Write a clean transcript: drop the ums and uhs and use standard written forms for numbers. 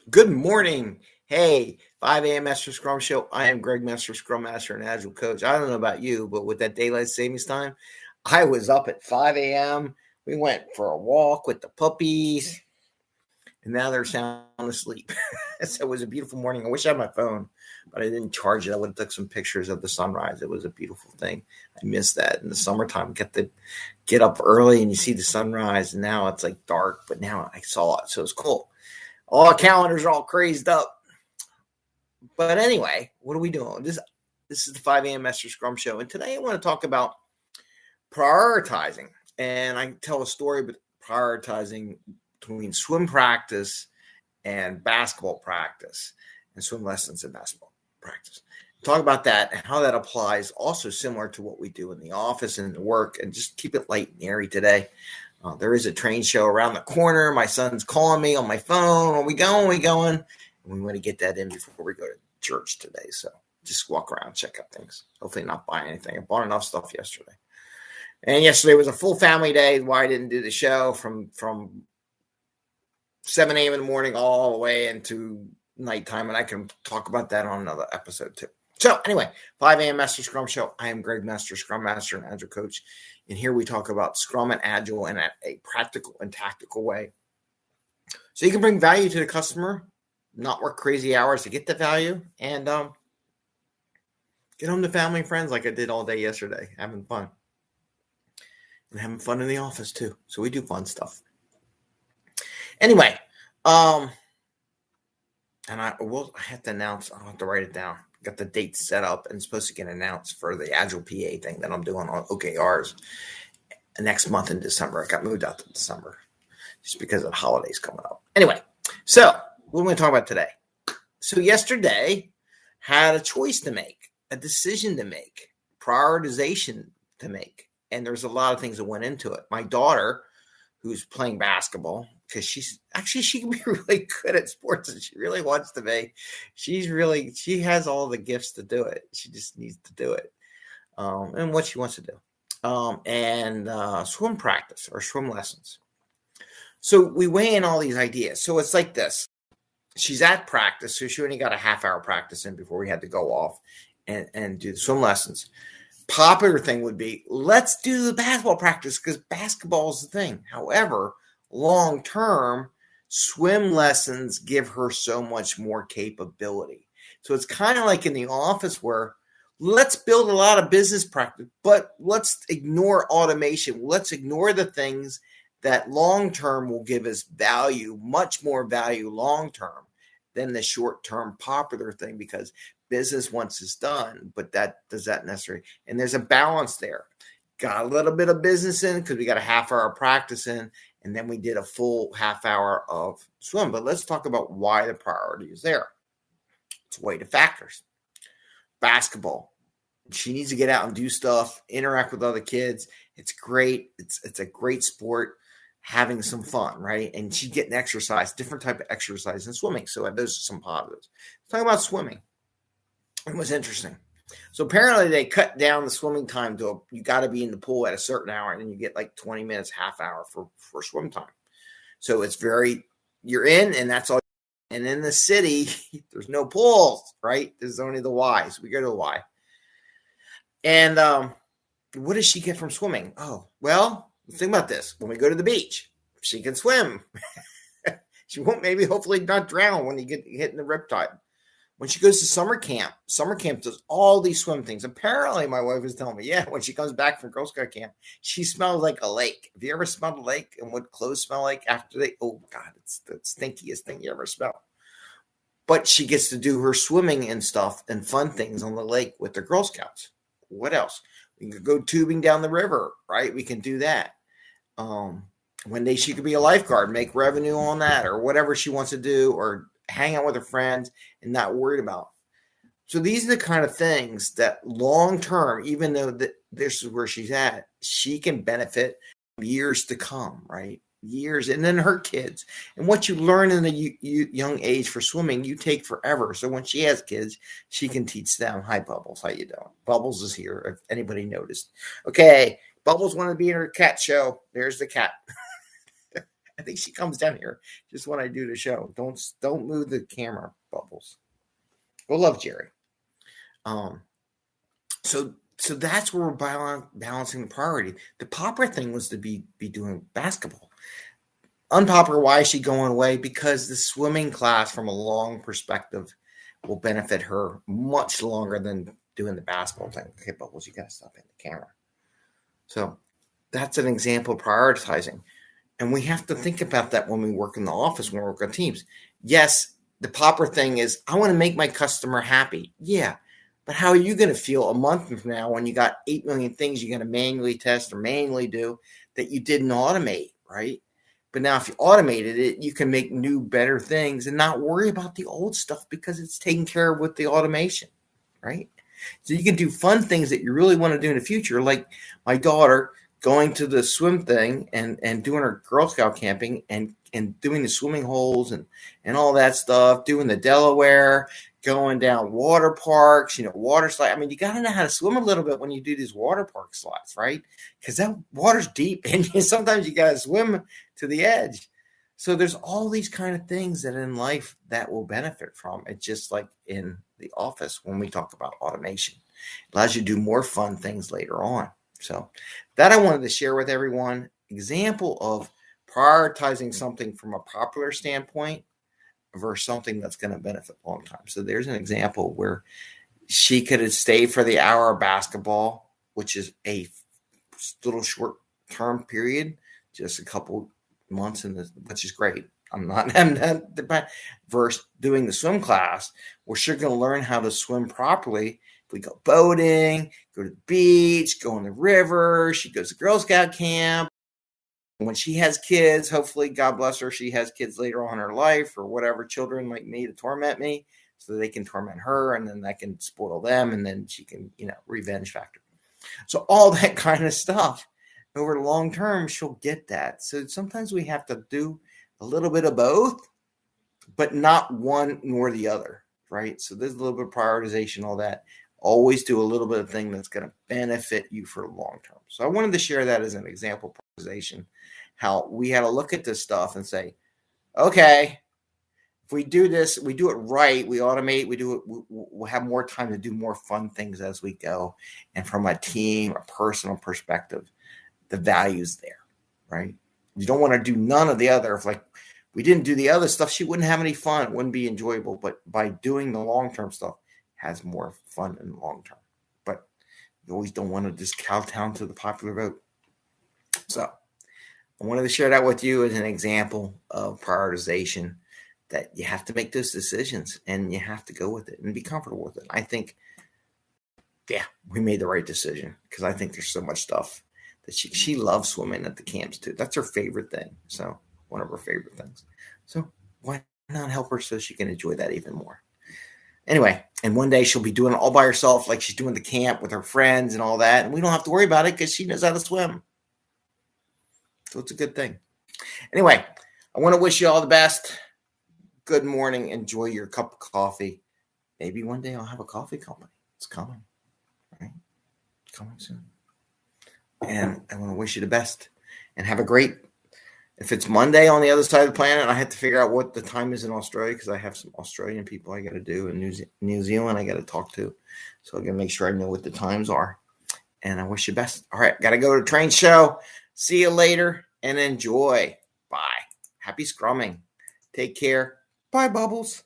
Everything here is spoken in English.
Good morning. Hey, 5 a.m. Mester Scrum Show. I am Greg Mester, Scrum Master and Agile Coach. I don't know about you, but with that daylight savings time, I was up at 5 a.m. We went for a walk with the puppies, and now they're sound asleep. So it was a beautiful morning. I wish I had my phone, but I didn't charge it. I would have took some pictures of the sunrise. It was a beautiful thing. I missed that in the summertime. Get up early and you see the sunrise, and now it's like dark, but now I saw it, so it's cool. All our calendars are all crazed up. But anyway, what are we doing? This is the 5 a.m. Mester Scrum Show. And today I want to talk about prioritizing. And I tell a story about prioritizing between swim practice and basketball practice and swim lessons and basketball practice. Talk about that and how that applies also similar to what we do in the office and the work, and just keep it light and airy today. There is a train show around the corner. My son's calling me on my phone. Are we going? We going? And we want to get that in before we go to church today. So just walk around, check out things. Hopefully not buy anything. I bought enough stuff yesterday. And yesterday was a full family day. Why I didn't do the show from 7 a.m. in the morning all the way into nighttime. And I can talk about that on another episode too. So anyway, 5 a.m. Mester Scrum Show. I am Greg Mester, Scrum Master and Agile Coach. And here we talk about Scrum and Agile in a practical and tactical way. So you can bring value to the customer, not work crazy hours to get the value, and get home to family and friends like I did all day yesterday, having fun. And having fun in the office too. So we do fun stuff. Anyway, and I have to announce, I'll have to write it down. Got the date set up and it's supposed to get announced for the Agile PA thing that I'm doing on OKRs next month in December. I got moved out to December just because of the holidays coming up. Anyway, so what are we going to talk about today? So yesterday had a choice to make, a decision to make, prioritization to make. And there's a lot of things that went into it. My daughter, who's playing basketball, because she can be really good at sports and she really wants to be. She has all the gifts to do it. She just needs to do it. And what she wants to do. And swim practice or swim lessons. So we weigh in all these ideas. So it's like this. She's at practice, so she only got a half-hour practice in before we had to go off and do the swim lessons. Popular thing would be, let's do the basketball practice because basketball is the thing. However, long-term, swim lessons give her so much more capability. So it's kind of like in the office where let's build a lot of business practice, but let's ignore automation. Let's ignore the things that long-term will give us value, much more value long-term than the short-term popular thing, because business once it's done, but does that necessarily, and there's a balance there. Got a little bit of business in because we got a half-hour practice in, and then we did a full half-hour of swim. But let's talk about why the priority is there. It's weight of factors. Basketball. She needs to get out and do stuff, interact with other kids. It's great. It's a great sport. Having some fun, right? And she's getting exercise, different type of exercise than swimming. So those are some positives. Let's talk about swimming. It was interesting. So apparently they cut down the swimming time to you got to be in the pool at a certain hour, and then you get like 20 minutes, half hour for swim time. So it's you're in, and that's all. And in the city, there's no pools, right? There's only the Y. So we go to the Y. And what does she get from swimming? Oh, well, think about this. When we go to the beach, she can swim. She won't hopefully not drown when you get hit in the riptide. When she goes to summer camp does all these swim things. Apparently, my wife was telling me, when she comes back from Girl Scout camp, she smells like a lake. Have you ever smelled a lake and what clothes smell like after oh God, it's the stinkiest thing you ever smell. But she gets to do her swimming and stuff and fun things on the lake with the Girl Scouts. What else? We can go tubing down the river, right? We can do that. One day she could be a lifeguard, make revenue on that, or whatever she wants to do, or hang out with her friends and not worried about. So these are the kind of things that long term, even though this is where she's at, she can benefit years to come, right? Years, and then her kids. And what you learn in the young age for swimming, you take forever. So when she has kids, she can teach them. Hi, Bubbles. How you doing? Bubbles is here, if anybody noticed. Okay, Bubbles wanted to be in her cat show. There's the cat. I think she comes down here just when I do the show. Don't move the camera, Bubbles. We'll love Jerry. So that's where we're balancing the priority. The Popper thing was to be doing basketball. Unpopular, why is she going away? Because the swimming class, from a long perspective, will benefit her much longer than doing the basketball thing. Okay, Bubbles, you got to stop in the camera. So that's an example of prioritizing. And we have to think about that when we work in the office, when we work on teams. Yes, the Popper thing is, I want to make my customer happy. Yeah, but how are you going to feel a month from now when you got 8 million things you're going to manually test or manually do that you didn't automate, right? But now if you automated it, you can make new, better things and not worry about the old stuff because it's taken care of with the automation, right? So you can do fun things that you really want to do in the future, like my daughter going to the swim thing and doing her Girl Scout camping and doing the swimming holes and all that stuff, doing the Delaware, going down water parks, water slide. I mean, you got to know how to swim a little bit when you do these water park slides, right? Because that water's deep and sometimes you got to swim to the edge. So there's all these kind of things that in life that will benefit from. It's just like in the office when we talk about automation. It allows you to do more fun things later on. So that I wanted to share with everyone. Example of prioritizing something from a popular standpoint versus something that's going to benefit long time. So there's an example where she could have stayed for the hour of basketball, which is a little short-term period, just a couple months which is great. I'm not versus doing the swim class where she's going to learn how to swim properly. We go boating, go to the beach, go in the river. She goes to Girl Scout camp. When she has kids, hopefully, God bless her, she has kids later on in her life or whatever, children like me to torment me so they can torment her and then that can spoil them and then she can, revenge factor. So all that kind of stuff over the long term, she'll get that. So sometimes we have to do a little bit of both, but not one nor the other, right? So there's a little bit of prioritization, all that. Always do a little bit of thing that's going to benefit you for the long term. So I wanted to share that as an example of prioritization, how we had to look at this stuff and say, okay, if we do this, we do it right, we automate, we'll have more time to do more fun things as we go. And from a team, a personal perspective, the value's there, right? You don't want to do none of the other. If we didn't do the other stuff, she wouldn't have any fun. It wouldn't be enjoyable. But by doing the long-term stuff, has more fun in the long term. But you always don't want to just kowtow to the popular vote. So I wanted to share that with you as an example of prioritization, that you have to make those decisions and you have to go with it and be comfortable with it. I think, we made the right decision because I think there's so much stuff that she loves swimming at the camps too. That's her favorite thing. So one of her favorite things. So why not help her so she can enjoy that even more? Anyway, and one day she'll be doing it all by herself, like she's doing the camp with her friends and all that. And we don't have to worry about it because she knows how to swim. So it's a good thing. Anyway, I want to wish you all the best. Good morning. Enjoy your cup of coffee. Maybe one day I'll have a coffee company. It's coming, right? It's coming soon. And I want to wish you the best and have a great. If it's Monday on the other side of the planet, I have to figure out what the time is in Australia because I have some Australian people I got to do and New Zealand I got to talk to. So I got to make sure I know what the times are. And I wish you best. All right, got to go to the train show. See you later and enjoy. Bye. Happy scrumming. Take care. Bye, Bubbles.